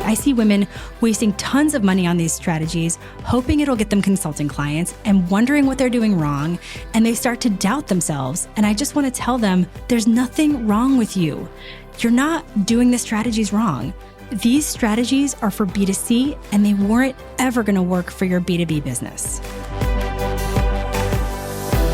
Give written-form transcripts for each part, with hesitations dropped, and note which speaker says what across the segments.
Speaker 1: I see women wasting tons of money on these strategies, hoping it'll get them consulting clients and wondering what they're doing wrong. And they start to doubt themselves. And I just want to tell them there's nothing wrong with you. You're not doing the strategies wrong. These strategies are for B2C and they weren't ever going to work for your B2B business.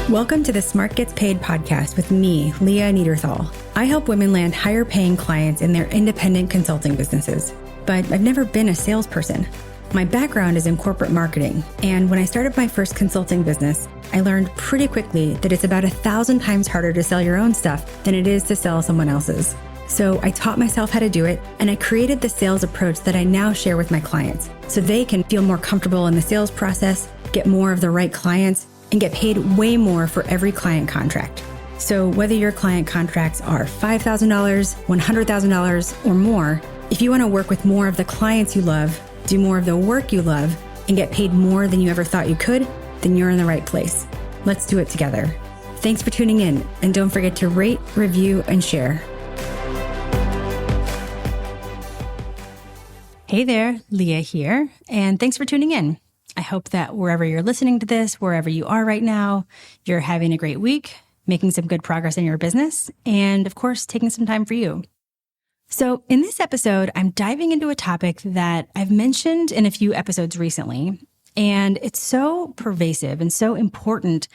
Speaker 1: Welcome to the Smart Gets Paid podcast with me, Leah Niederthal. I help women land higher paying clients in their independent consulting businesses, but I've never been a salesperson. My background is in corporate marketing, and when I started my first consulting business, I learned pretty quickly that it's about 1,000 times harder to sell your own stuff than it is to sell someone else's. So I taught myself how to do it, and I created the sales approach that I now share with my clients so they can feel more comfortable in the sales process, get more of the right clients, and get paid way more for every client contract. So whether your client contracts are $5,000, $100,000, or more, if you want to work with more of the clients you love, do more of the work you love, and get paid more than you ever thought you could, then you're in the right place. Let's do it together. Thanks for tuning in, and don't forget to rate, review, and share. Hey there, Leah here, and thanks for tuning in. I hope that wherever you're listening to this, wherever you are right now, you're having a great week, making some good progress in your business, and of course, taking some time for you. So in this episode, I'm diving into a topic that I've mentioned in a few episodes recently, and it's so pervasive and so important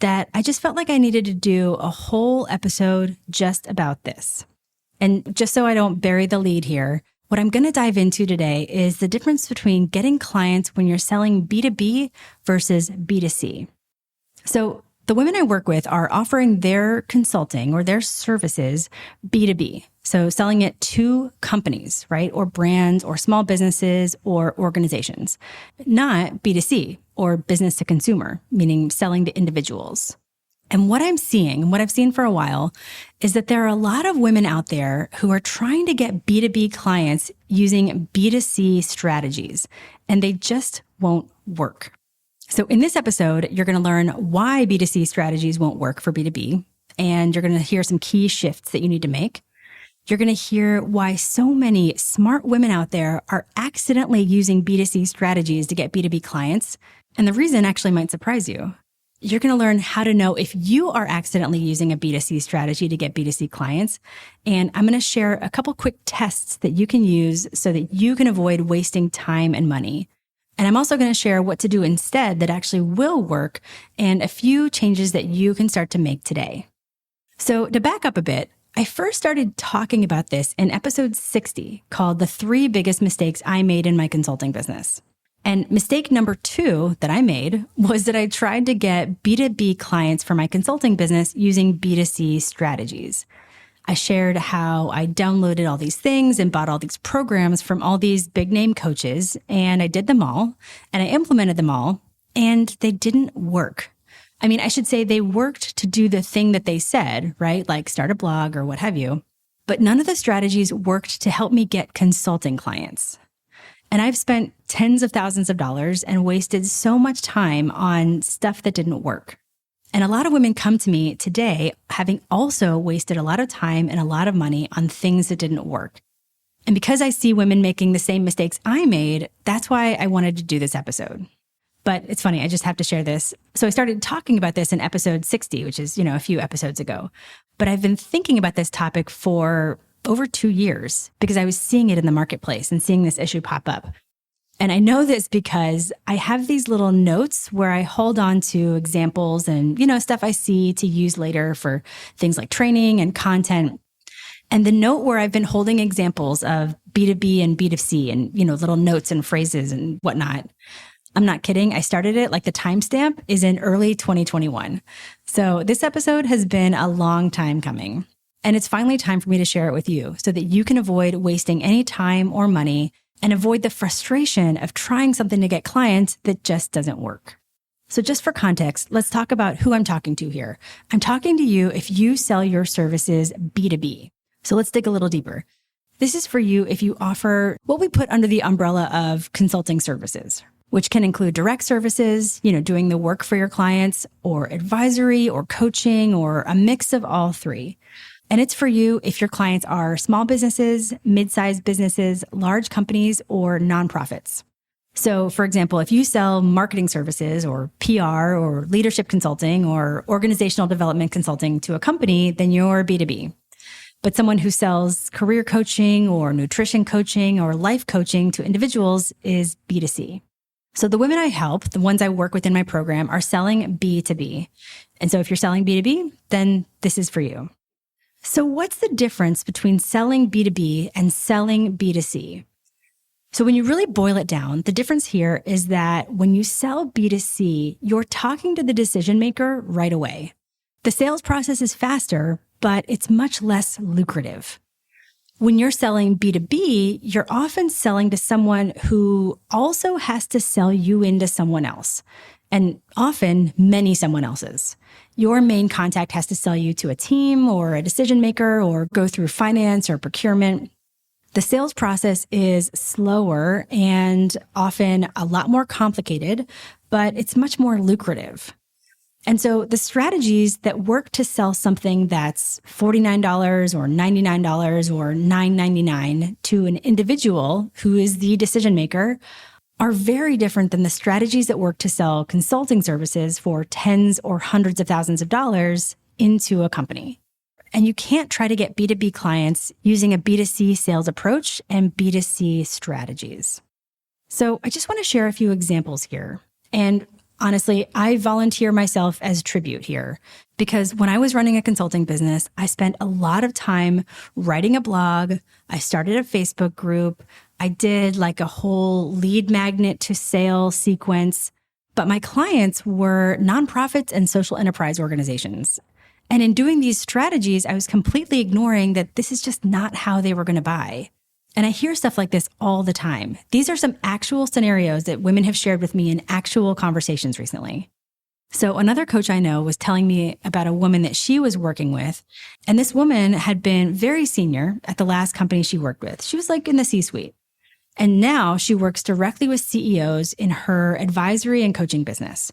Speaker 1: that I just felt like I needed to do a whole episode just about this. And just so I don't bury the lead here, what I'm going to dive into today is the difference between getting clients when you're selling B2B versus B2C. So the women I work with are offering their consulting or their services B2B. So selling it to companies, right? Or brands or small businesses or organizations, not B2C or business to consumer, meaning selling to individuals. And what I'm seeing, and what I've seen for a while, is that there are a lot of women out there who are trying to get B2B clients using B2C strategies, and they just won't work. So in this episode, you're going to learn why B2C strategies won't work for B2B, and you're going to hear some key shifts that you need to make. You're going to hear why so many smart women out there are accidentally using B2C strategies to get B2B clients, and the reason actually might surprise you. You're going to learn how to know if you are accidentally using a B2C strategy to get B2C clients. And I'm going to share a couple quick tests that you can use so that you can avoid wasting time and money. And I'm also going to share what to do instead that actually will work and a few changes that you can start to make today. So to back up a bit, I first started talking about this in episode 60 called The 3 Biggest Mistakes I Made in My Consulting Business. And mistake number 2 that I made was that I tried to get B2B clients for my consulting business using B2C strategies. I shared how I downloaded all these things and bought all these programs from all these big name coaches, and I did them all, and I implemented them all, and they didn't work. I mean, I should say they worked to do the thing that they said, right? Like start a blog or what have you. But none of the strategies worked to help me get consulting clients. And I've spent tens of thousands of dollars and wasted so much time on stuff that didn't work. And a lot of women come to me today having also wasted a lot of time and a lot of money on things that didn't work. And because I see women making the same mistakes I made, that's why I wanted to do this episode. But it's funny, I just have to share this. So I started talking about this in episode 60, which is, a few episodes ago. But I've been thinking about this topic for over 2 years because I was seeing it in the marketplace and seeing this issue pop up. And I know this because I have these little notes where I hold on to examples and, stuff I see to use later for things like training and content. And the note where I've been holding examples of B2B and B2C and, little notes and phrases and whatnot. I'm not kidding. I started it like the timestamp is in early 2021. So this episode has been a long time coming. And it's finally time for me to share it with you so that you can avoid wasting any time or money and avoid the frustration of trying something to get clients that just doesn't work. So just for context, let's talk about who I'm talking to here. I'm talking to you if you sell your services B2B. So let's dig a little deeper. This is for you if you offer what we put under the umbrella of consulting services, which can include direct services, doing the work for your clients, or advisory or coaching or a mix of all three. And it's for you if your clients are small businesses, mid-sized businesses, large companies, or nonprofits. So, for example, if you sell marketing services or PR or leadership consulting or organizational development consulting to a company, then you're B2B. But someone who sells career coaching or nutrition coaching or life coaching to individuals is B2C. So the women I help, the ones I work with in my program, are selling B2B. And so if you're selling B2B, then this is for you. So what's the difference between selling B2B and selling B2C? So when you really boil it down, the difference here is that when you sell B2C, you're talking to the decision maker right away. The sales process is faster, but it's much less lucrative. When you're selling B2B, you're often selling to someone who also has to sell you into someone else, and often many someone else's. Your main contact has to sell you to a team or a decision maker or go through finance or procurement. The sales process is slower and often a lot more complicated, but it's much more lucrative. And so the strategies that work to sell something that's $49 or $99 or $9.99 to an individual who is the decision maker are very different than the strategies that work to sell consulting services for tens or hundreds of thousands of dollars into a company. And you can't try to get B2B clients using a B2C sales approach and B2C strategies. So I just want to share a few examples here. And honestly, I volunteer myself as tribute here because when I was running a consulting business, I spent a lot of time writing a blog. I started a Facebook group. I did like a whole lead magnet to sale sequence, but my clients were nonprofits and social enterprise organizations. And in doing these strategies, I was completely ignoring that this is just not how they were going to buy. And I hear stuff like this all the time. These are some actual scenarios that women have shared with me in actual conversations recently. So another coach I know was telling me about a woman that she was working with. And this woman had been very senior at the last company she worked with. She was like in the C-suite. And now she works directly with CEOs in her advisory and coaching business.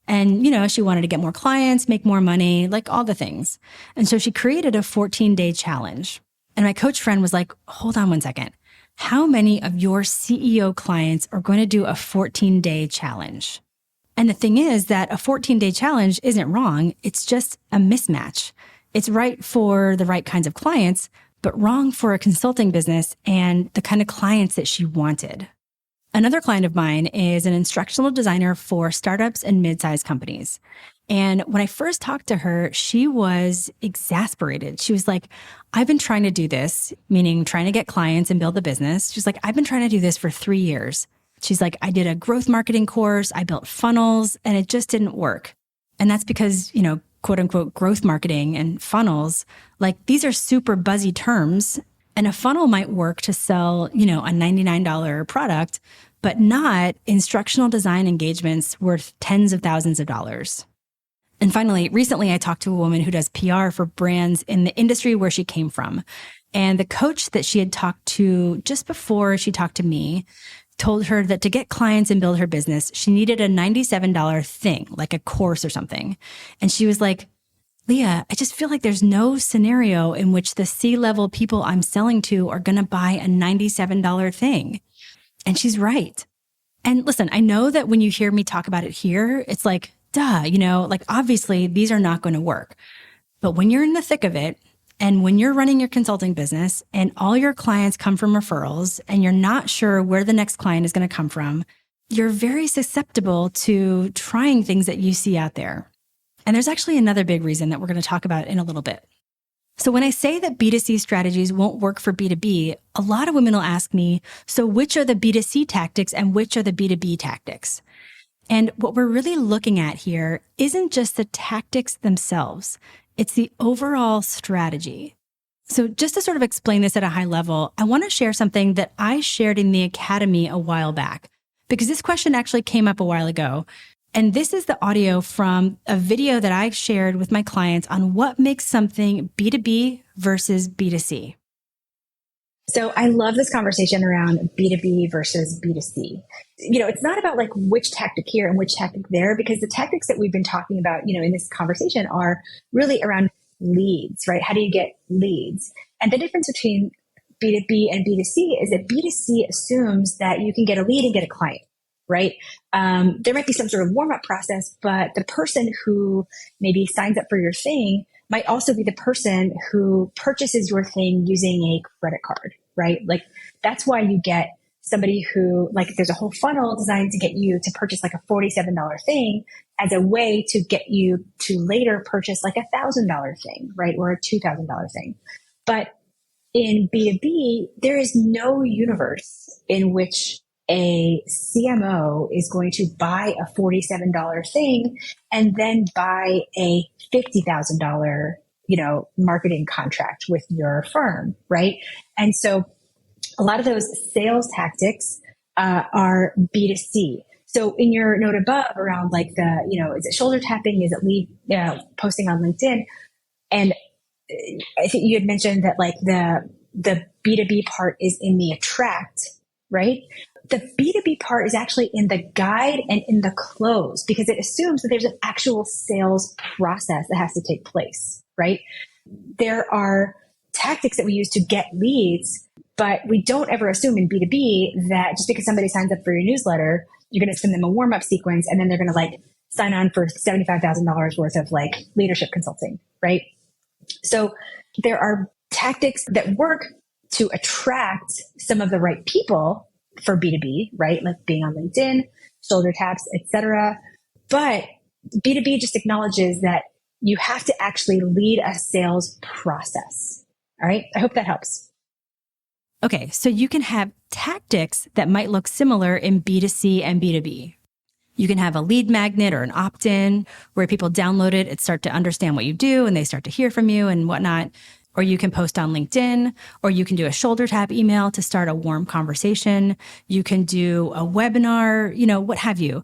Speaker 1: And, she wanted to get more clients, make more money, like all the things. And so she created a 14-day challenge. And my coach friend was like, hold on one second. How many of your CEO clients are going to do a 14-day challenge? And the thing is that a 14-day challenge isn't wrong. It's just a mismatch. It's right for the right kinds of clients, but wrong for a consulting business and the kind of clients that she wanted. Another client of mine is an instructional designer for startups and mid-sized companies. And when I first talked to her, she was exasperated. She was like, I've been trying to do this, meaning trying to get clients and build a business. She's like, I've been trying to do this for 3 years. She's like, I did a growth marketing course, I built funnels, and it just didn't work. And that's because, quote unquote, growth marketing and funnels, like these are super buzzy terms. And a funnel might work to sell, a $99 product, but not instructional design engagements worth tens of thousands of dollars. And finally, recently I talked to a woman who does PR for brands in the industry where she came from. And the coach that she had talked to just before she talked to me told her that to get clients and build her business, she needed a $97 thing, like a course or something. And she was like, Leah, I just feel like there's no scenario in which the C-level people I'm selling to are going to buy a $97 thing. And she's right. And listen, I know that when you hear me talk about it here, it's like, duh, like obviously these are not going to work. But when you're in the thick of it, and when you're running your consulting business and all your clients come from referrals and you're not sure where the next client is going to come from, you're very susceptible to trying things that you see out there. And there's actually another big reason that we're going to talk about in a little bit. So when I say that B2C strategies won't work for B2B, a lot of women will ask me, so which are the B2C tactics and which are the B2B tactics? And what we're really looking at here isn't just the tactics themselves, it's the overall strategy. So just to sort of explain this at a high level, I want to share something that I shared in the Academy a while back, because this question actually came up a while ago. And this is the audio from a video that I shared with my clients on what makes something B2B versus B2C.
Speaker 2: So I love this conversation around B2B versus B2C. It's not about like which tactic here and which tactic there, because the tactics that we've been talking about, in this conversation are really around leads, right? How do you get leads? And the difference between B2B and B2C is that B2C assumes that you can get a lead and get a client, right? There might be some sort of warm-up process, but the person who maybe signs up for your thing might also be the person who purchases your thing using a credit card, right? Like that's why you get somebody who, like, there's a whole funnel designed to get you to purchase like a $47 thing as a way to get you to later purchase like $1,000 thing, right? Or a $2,000 thing. But in B2B, there is no universe in which a CMO is going to buy a $47 thing and then buy a $50,000, marketing contract with your firm, right? And so a lot of those sales tactics are B2C. So in your note above around like is it shoulder tapping? Is it lead posting on LinkedIn? And I think you had mentioned that like the B2B part is in the attract, right? The B2B part is actually in the guide and in the close because it assumes that there's an actual sales process that has to take place, right? There are tactics that we use to get leads, but we don't ever assume in B2B that just because somebody signs up for your newsletter, you're going to send them a warm-up sequence and then they're going to like sign on for $75,000 worth of like leadership consulting, right? So there are tactics that work to attract some of the right people for B2B, right? Like being on LinkedIn, shoulder taps, etc. But B2B just acknowledges that you have to actually lead a sales process. All right. I hope that helps.
Speaker 1: Okay. So you can have tactics that might look similar in B2C and B2B. You can have a lead magnet or an opt-in where people download it and start to understand what you do and they start to hear from you and whatnot. Or you can post on LinkedIn, or you can do a shoulder tap email to start a warm conversation. You can do a webinar, what have you.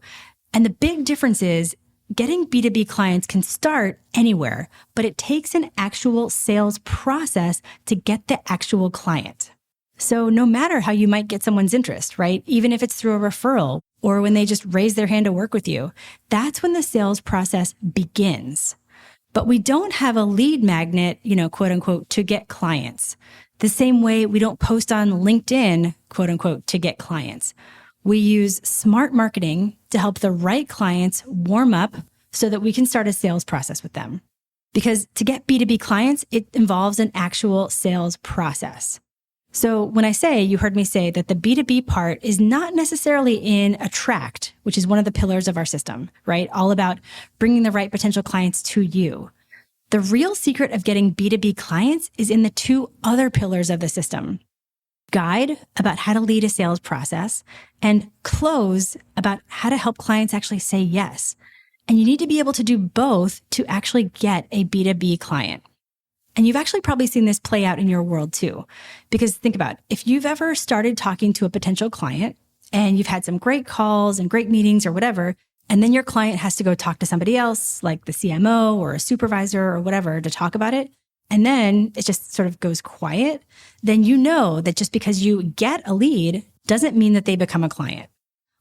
Speaker 1: And the big difference is getting B2B clients can start anywhere, but it takes an actual sales process to get the actual client. So no matter how you might get someone's interest, right? Even if it's through a referral or when they just raise their hand to work with you, that's when the sales process begins. But we don't have a lead magnet, quote unquote, to get clients. The same way we don't post on LinkedIn, quote unquote, to get clients. We use smart marketing to help the right clients warm up so that we can start a sales process with them. Because to get B2B clients, it involves an actual sales process. So when you heard me say that the B2B part is not necessarily in attract, which is one of the pillars of our system, right? All about bringing the right potential clients to you. The real secret of getting B2B clients is in the two other pillars of the system. Guide about how to lead a sales process and close about how to help clients actually say yes. And you need to be able to do both to actually get a B2B client. And you've actually probably seen this play out in your world too. Because think about it, if you've ever started talking to a potential client and you've had some great calls and great meetings or whatever, and then your client has to go talk to somebody else like the CMO or a supervisor or whatever to talk about it, and then it just sort of goes quiet, then you know that just because you get a lead doesn't mean that they become a client.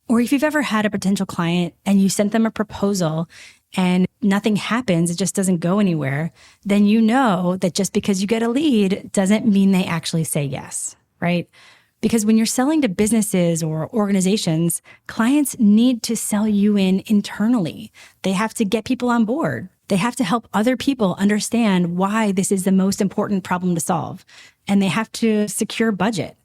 Speaker 1: Or if you've ever had a potential client and you sent them a proposal and nothing happens, it just doesn't go anywhere, then you know that just because you get a lead doesn't mean they actually say yes, right? Because when you're selling to businesses or organizations, clients need to sell you in internally. They have to get people on board. They have to help other people understand why this is the most important problem to solve. And they have to secure budget.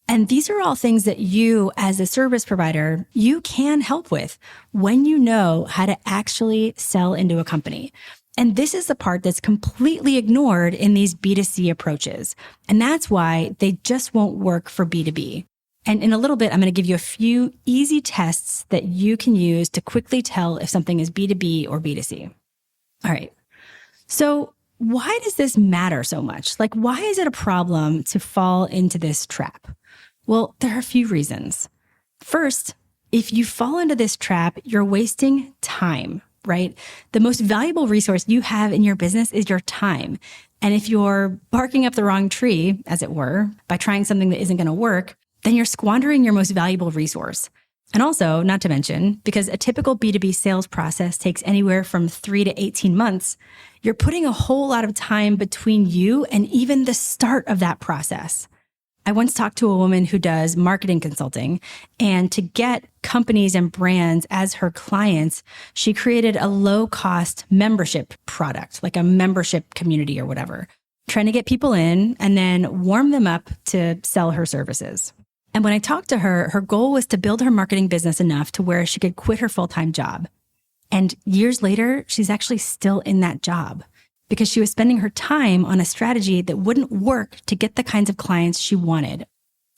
Speaker 1: And these are all things that you, as a service provider, you can help with when you know how to actually sell into a company. And this is the part that's completely ignored in these B2C approaches. And that's why they just won't work for B2B. And in a little bit, I'm going to give you a few easy tests that you can use to quickly tell if something is B2B or B2C. All right. So why does this matter so much? Like, why is it a problem to fall into this trap? Well, there are a few reasons. First, if you fall into this trap, you're wasting time, right? The most valuable resource you have in your business is your time. And if you're barking up the wrong tree, as it were, by trying something that isn't going to work, then you're squandering your most valuable resource. And also, not to mention, because a typical B2B sales process takes anywhere from 3 to 18 months, you're putting a whole lot of time between you and even the start of that process. I once talked to a woman who does marketing consulting, and to get companies and brands as her clients, she created a low-cost membership product, like a membership community or whatever, trying to get people in and then warm them up to sell her services. And when I talked to her, her goal was to build her marketing business enough to where she could quit her full-time job. And years later, she's actually still in that job because she was spending her time on a strategy that wouldn't work to get the kinds of clients she wanted.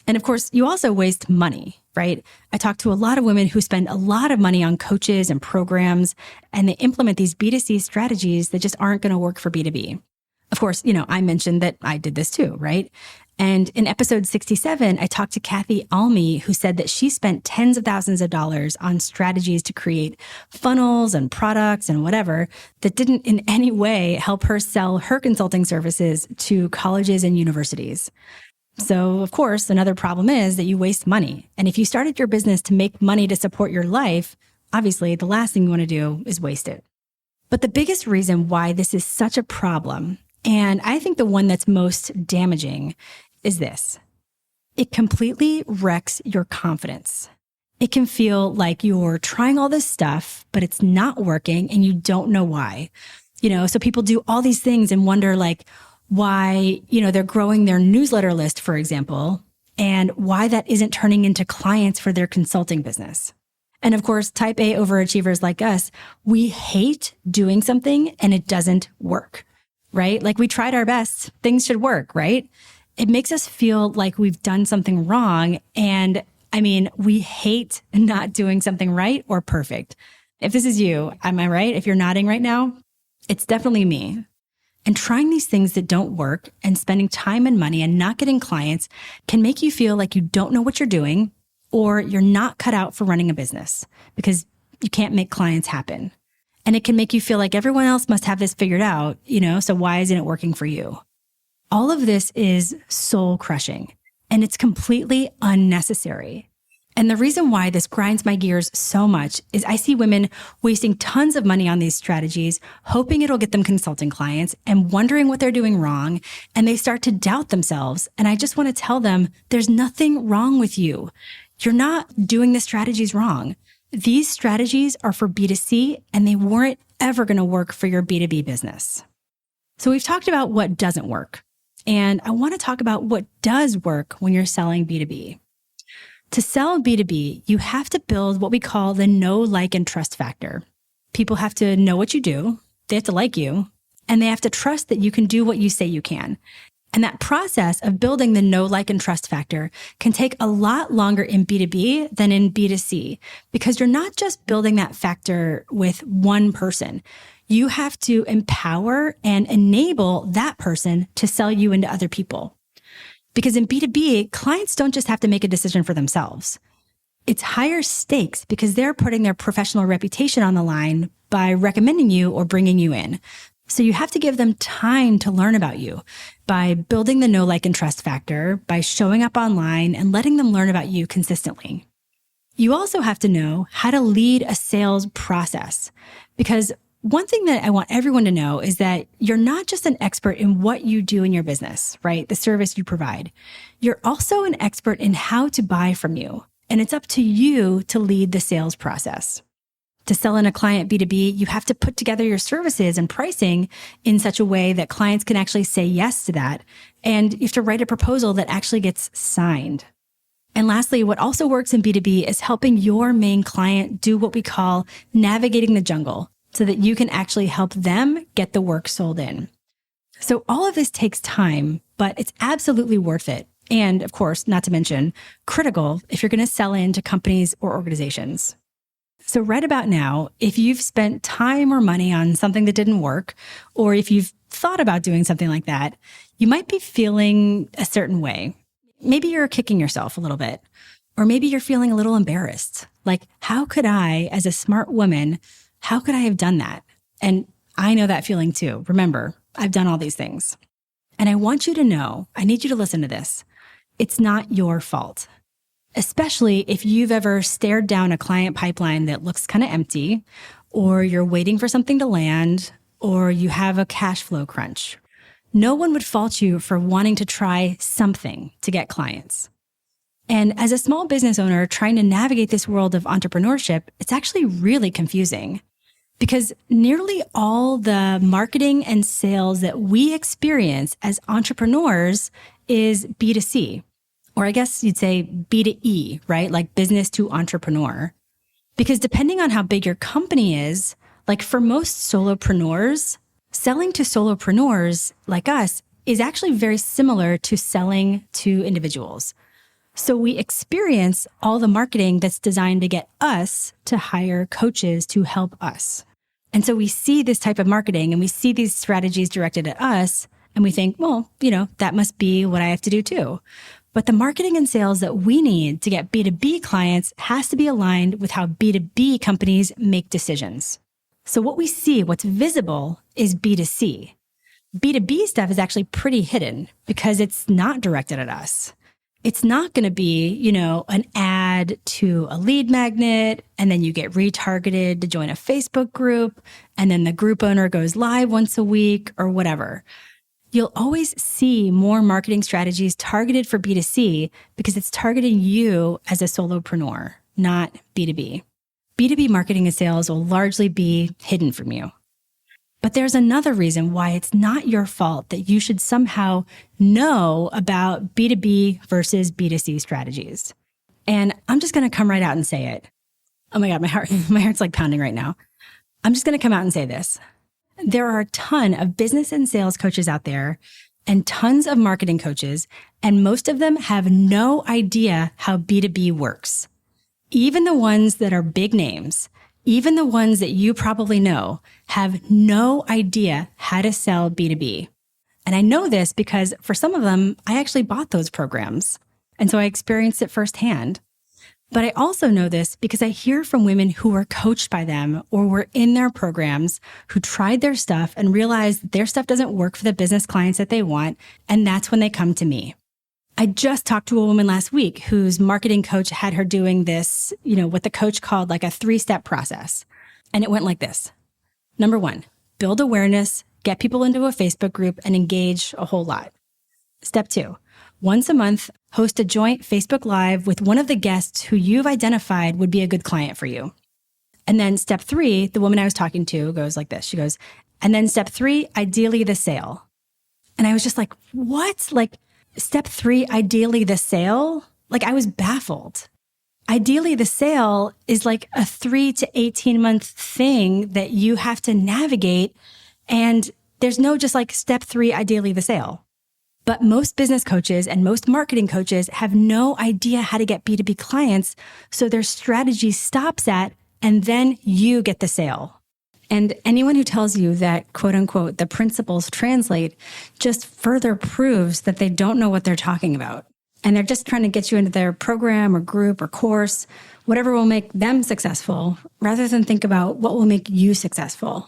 Speaker 1: And of course, you also waste money, right? I talk to a lot of women who spend a lot of money on coaches and programs, and they implement these B2C strategies that just aren't going to work for B2B. Of course, I mentioned that I did this too, right? And in episode 67, I talked to Kathy Almy, who said that she spent tens of thousands of dollars on strategies to create funnels and products and whatever that didn't in any way help her sell her consulting services to colleges and universities. So, of course, another problem is that you waste money. And if you started your business to make money to support your life, obviously the last thing you want to do is waste it. But the biggest reason why this is such a problem, and I think the one that's most damaging, is this. It completely wrecks your confidence. It can feel like you're trying all this stuff, but it's not working and you don't know why. So people do all these things and wonder why, they're growing their newsletter list, for example, and why that isn't turning into clients for their consulting business. And of course, type A overachievers like us, we hate doing something and it doesn't work, right? Like we tried our best, things should work, right? It makes us feel like we've done something wrong. And we hate not doing something right or perfect. If this is you, am I right? If you're nodding right now, it's definitely me. And trying these things that don't work and spending time and money and not getting clients can make you feel like you don't know what you're doing or you're not cut out for running a business because you can't make clients happen. And it can make you feel like everyone else must have this figured out, so why isn't it working for you? All of this is soul crushing and it's completely unnecessary. And the reason why this grinds my gears so much is I see women wasting tons of money on these strategies, hoping it'll get them consulting clients and wondering what they're doing wrong. And they start to doubt themselves. And I just want to tell them there's nothing wrong with you. You're not doing the strategies wrong. These strategies are for B2C and they weren't ever going to work for your B2B business. So we've talked about what doesn't work. And I want to talk about what does work when you're selling B2B. To sell B2B, you have to build what we call the know, like, and trust factor. People have to know what you do, they have to like you, and they have to trust that you can do what you say you can. And that process of building the know, like, and trust factor can take a lot longer in B2B than in B2C, because you're not just building that factor with one person. You have to empower and enable that person to sell you into other people. Because in B2B, clients don't just have to make a decision for themselves. It's higher stakes because they're putting their professional reputation on the line by recommending you or bringing you in. So you have to give them time to learn about you by building the know, like, and trust factor, by showing up online and letting them learn about you consistently. You also have to know how to lead a sales process, because one thing that I want everyone to know is that you're not just an expert in what you do in your business, right? The service you provide. You're also an expert in how to buy from you. And it's up to you to lead the sales process. To sell in a client B2B, you have to put together your services and pricing in such a way that clients can actually say yes to that. And you have to write a proposal that actually gets signed. And lastly, what also works in B2B is helping your main client do what we call navigating the jungle, so that you can actually help them get the work sold in. So all of this takes time, but it's absolutely worth it. And of course, not to mention, critical if you're going to sell into companies or organizations. So right about now, if you've spent time or money on something that didn't work, or if you've thought about doing something like that, you might be feeling a certain way. Maybe you're kicking yourself a little bit, or maybe you're feeling a little embarrassed. Like, how could I, as a smart woman, how could I have done that? And I know that feeling too. Remember, I've done all these things. And I want you to know, I need you to listen to this. It's not your fault. especially if you've ever stared down a client pipeline that looks kind of empty, or you're waiting for something to land, or you have a cash flow crunch. No one would fault you for wanting to try something to get clients. And as a small business owner trying to navigate this world of entrepreneurship, it's actually really confusing because nearly all the marketing and sales that we experience as entrepreneurs is B2C, or I guess you'd say B2E, right? Like business to entrepreneur. Because depending on how big your company is, like for most solopreneurs, selling to solopreneurs like us is actually very similar to selling to individuals. So we experience all the marketing that's designed to get us to hire coaches to help us. And so we see this type of marketing and we see these strategies directed at us and we think, well, that must be what I have to do too. But the marketing and sales that we need to get B2B clients has to be aligned with how B2B companies make decisions. So what we see, what's visible, is B2C. B2B stuff is actually pretty hidden because it's not directed at us. It's not going to be, an ad to a lead magnet, and then you get retargeted to join a Facebook group, and then the group owner goes live once a week or whatever. You'll always see more marketing strategies targeted for B2C because it's targeting you as a solopreneur, not B2B. B2B marketing and sales will largely be hidden from you. But there's another reason why it's not your fault that you should somehow know about B2B versus B2C strategies. And I'm just going to come right out and say it. Oh my God, my heart's like pounding right now. I'm just going to come out and say this. There are a ton of business and sales coaches out there and tons of marketing coaches, and most of them have no idea how B2B works. Even the ones that are big names, even the ones that you probably know, have no idea how to sell B2B. And I know this because for some of them, I actually bought those programs. And so I experienced it firsthand. But I also know this because I hear from women who were coached by them or were in their programs who tried their stuff and realized that their stuff doesn't work for the business clients that they want. And that's when they come to me. I just talked to a woman last week whose marketing coach had her doing this, what the coach called like a 3-step process. And it went like this. Number 1, build awareness, get people into a Facebook group and engage a whole lot. Step 2, once a month, host a joint Facebook Live with one of the guests who you've identified would be a good client for you. And then step 3, the woman I was talking to goes like this. She goes, and then step 3, ideally the sale. And I was just like, what? Like step 3, ideally the sale? Like I was baffled. Ideally the sale is like a 3 to 18 month thing that you have to navigate. And there's no just like step 3, ideally the sale. But most business coaches and most marketing coaches have no idea how to get B2B clients. So their strategy stops at, and then you get the sale. And anyone who tells you that, quote unquote, the principles translate just further proves that they don't know what they're talking about. And they're just trying to get you into their program or group or course, whatever will make them successful, rather than think about what will make you successful.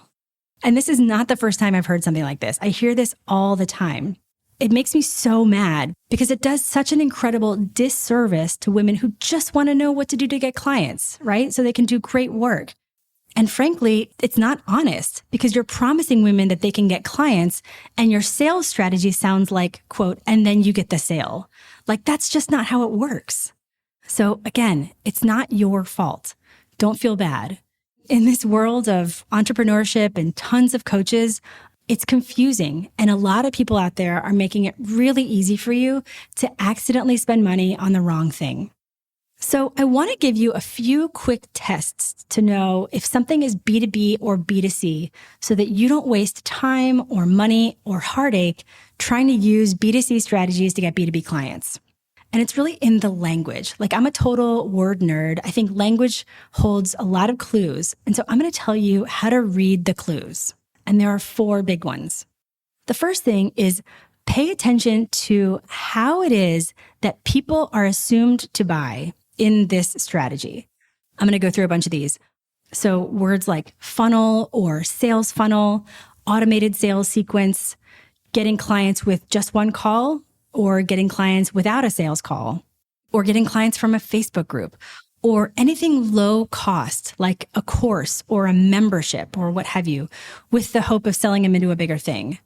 Speaker 1: And this is not the first time I've heard something like this. I hear this all the time. It makes me so mad because it does such an incredible disservice to women who just want to know what to do to get clients, right? So they can do great work. And frankly, it's not honest because you're promising women that they can get clients and your sales strategy sounds like, quote, and then you get the sale. Like that's just not how it works. So again, it's not your fault. Don't feel bad. In this world of entrepreneurship and tons of coaches, it's confusing, and a lot of people out there are making it really easy for you to accidentally spend money on the wrong thing. So I want to give you a few quick tests to know if something is B2B or B2C so that you don't waste time or money or heartache trying to use B2C strategies to get B2B clients. And it's really in the language. Like I'm a total word nerd. I think language holds a lot of clues. And so I'm going to tell you how to read the clues. And there are 4 big ones. The first thing is pay attention to how it is that people are assumed to buy in this strategy. I'm going to go through a bunch of these. So words like funnel or sales funnel, automated sales sequence, getting clients with just one call or getting clients without a sales call, or getting clients from a Facebook group, or anything low cost, like a course or a membership or what have you, with the hope of selling them into a bigger thing.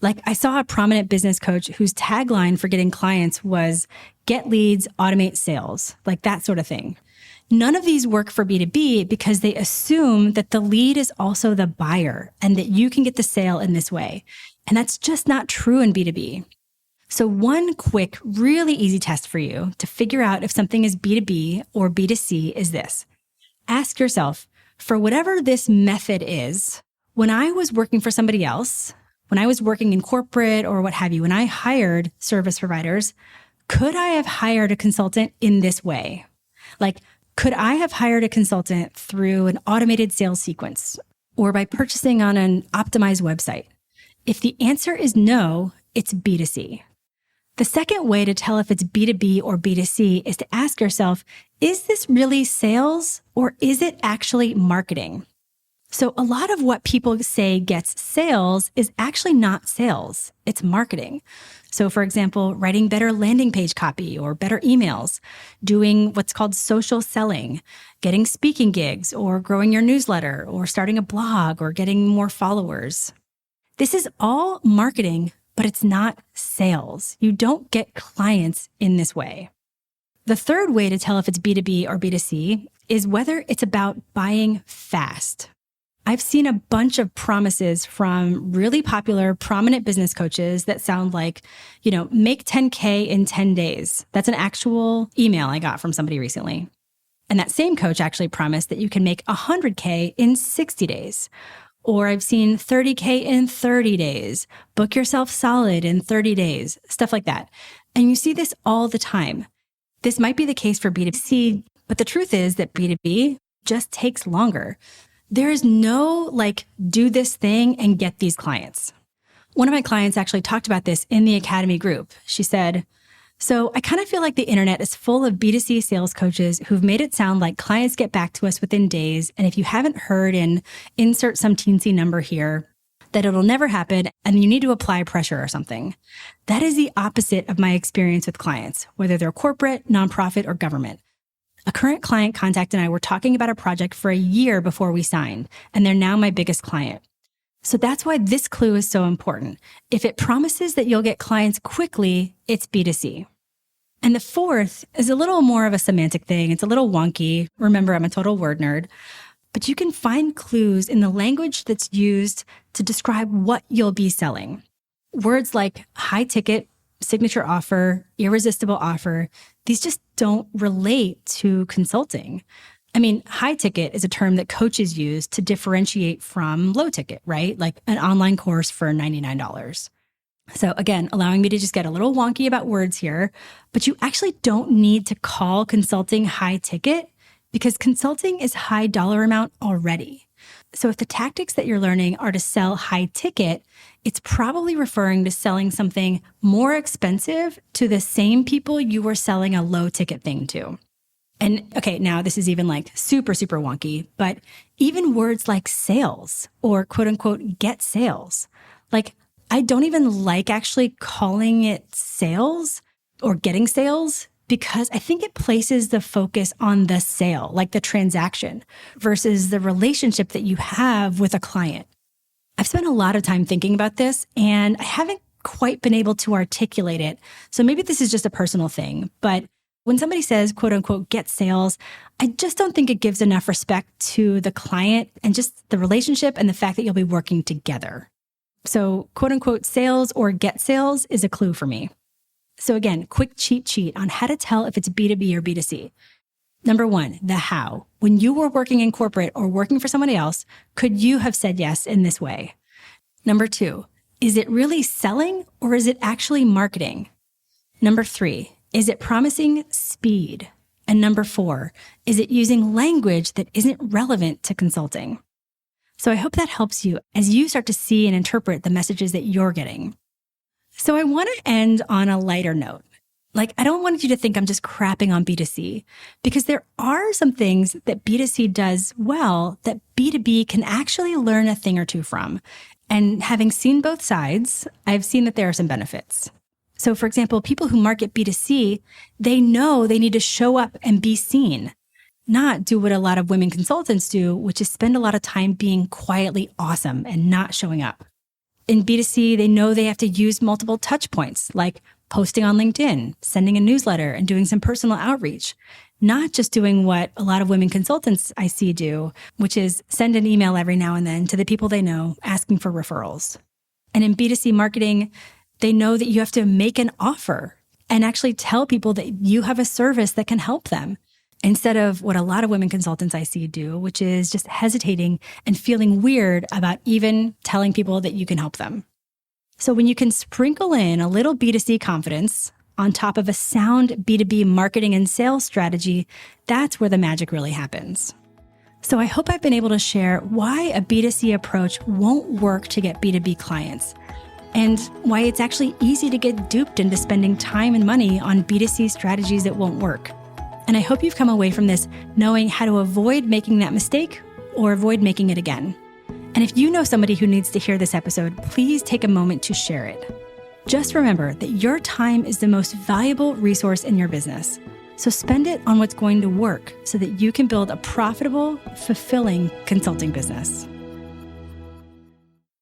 Speaker 1: Like I saw a prominent business coach whose tagline for getting clients was get leads, automate sales, like that sort of thing. None of these work for B2B because they assume that the lead is also the buyer and that you can get the sale in this way. And that's just not true in B2B. So one quick, really easy test for you to figure out if something is B2B or B2C is this. Ask yourself, for whatever this method is, when I was working for somebody else, when I was working in corporate or what have you, when I hired service providers, could I have hired a consultant in this way? Like, could I have hired a consultant through an automated sales sequence or by purchasing on an optimized website? If the answer is no, it's B2C. The second way to tell if it's B2B or B2C is to ask yourself, is this really sales or is it actually marketing? So a lot of what people say gets sales is actually not sales, it's marketing. So for example, writing better landing page copy or better emails, doing what's called social selling, getting speaking gigs or growing your newsletter or starting a blog or getting more followers. This is all marketing, but it's not sales. You don't get clients in this way. The third way to tell if it's B2B or B2C is whether it's about buying fast. I've seen a bunch of promises from really popular, prominent business coaches that sound like, make 10K in 10 days. That's an actual email I got from somebody recently. And that same coach actually promised that you can make 100K in 60 days. Or I've seen 30K in 30 days, book yourself solid in 30 days, stuff like that. And you see this all the time. This might be the case for B2C, but the truth is that B2B just takes longer. There is no do this thing and get these clients. One of my clients actually talked about this in the Academy group. She said, so I kind of feel like the internet is full of B2C sales coaches who've made it sound like clients get back to us within days. And if you haven't heard and insert some teensy number here, that it'll never happen and you need to apply pressure or something. That is the opposite of my experience with clients, whether they're corporate, nonprofit, or government. A current client contact and I were talking about a project for a year before we signed, and they're now my biggest client. So that's why this clue is so important. If it promises that you'll get clients quickly, it's B2C. And the fourth is a little more of a semantic thing. It's a little wonky. Remember, I'm a total word nerd. But you can find clues in the language that's used to describe what you'll be selling. Words like high ticket, signature offer, irresistible offer, these just don't relate to consulting. I mean, high ticket is a term that coaches use to differentiate from low ticket, right? Like an online course for $99. So again, allowing me to just get a little wonky about words here, but you actually don't need to call consulting high ticket because consulting is high dollar amount already. So if the tactics that you're learning are to sell high ticket, it's probably referring to selling something more expensive to the same people you were selling a low ticket thing to. And okay, now this is even super, super wonky, but even words like sales or quote unquote get sales, I don't even like actually calling it sales or getting sales because I think it places the focus on the sale, like the transaction versus the relationship that you have with a client. I've spent a lot of time thinking about this and I haven't quite been able to articulate it. So maybe this is just a personal thing, but when somebody says, quote unquote, get sales, I just don't think it gives enough respect to the client and just the relationship and the fact that you'll be working together. So quote unquote, sales or get sales is a clue for me. So again, quick cheat sheet on how to tell if it's B2B or B2C. Number one, the how. When you were working in corporate or working for somebody else, could you have said yes in this way? Number two, is it really selling or is it actually marketing? Number three, is it promising speed? And number four, is it using language that isn't relevant to consulting? So I hope that helps you as you start to see and interpret the messages that you're getting. So I want to end on a lighter note. I don't want you to think I'm just crapping on B2C because there are some things that B2C does well that B2B can actually learn a thing or two from. And having seen both sides, I've seen that there are some benefits. So for example, people who market B2C, they know they need to show up and be seen, not do what a lot of women consultants do, which is spend a lot of time being quietly awesome and not showing up. In B2C, they know they have to use multiple touch points, like posting on LinkedIn, sending a newsletter, and doing some personal outreach, not just doing what a lot of women consultants I see do, which is send an email every now and then to the people they know asking for referrals. And in B2C marketing, they know that you have to make an offer and actually tell people that you have a service that can help them, instead of what a lot of women consultants I see do, which is just hesitating and feeling weird about even telling people that you can help them. So when you can sprinkle in a little B2C confidence on top of a sound B2B marketing and sales strategy, that's where the magic really happens. So I hope I've been able to share why a B2C approach won't work to get B2B clients, and why it's actually easy to get duped into spending time and money on B2C strategies that won't work. And I hope you've come away from this knowing how to avoid making that mistake or avoid making it again. And if you know somebody who needs to hear this episode, please take a moment to share it. Just remember that your time is the most valuable resource in your business. So spend it on what's going to work so that you can build a profitable, fulfilling consulting business.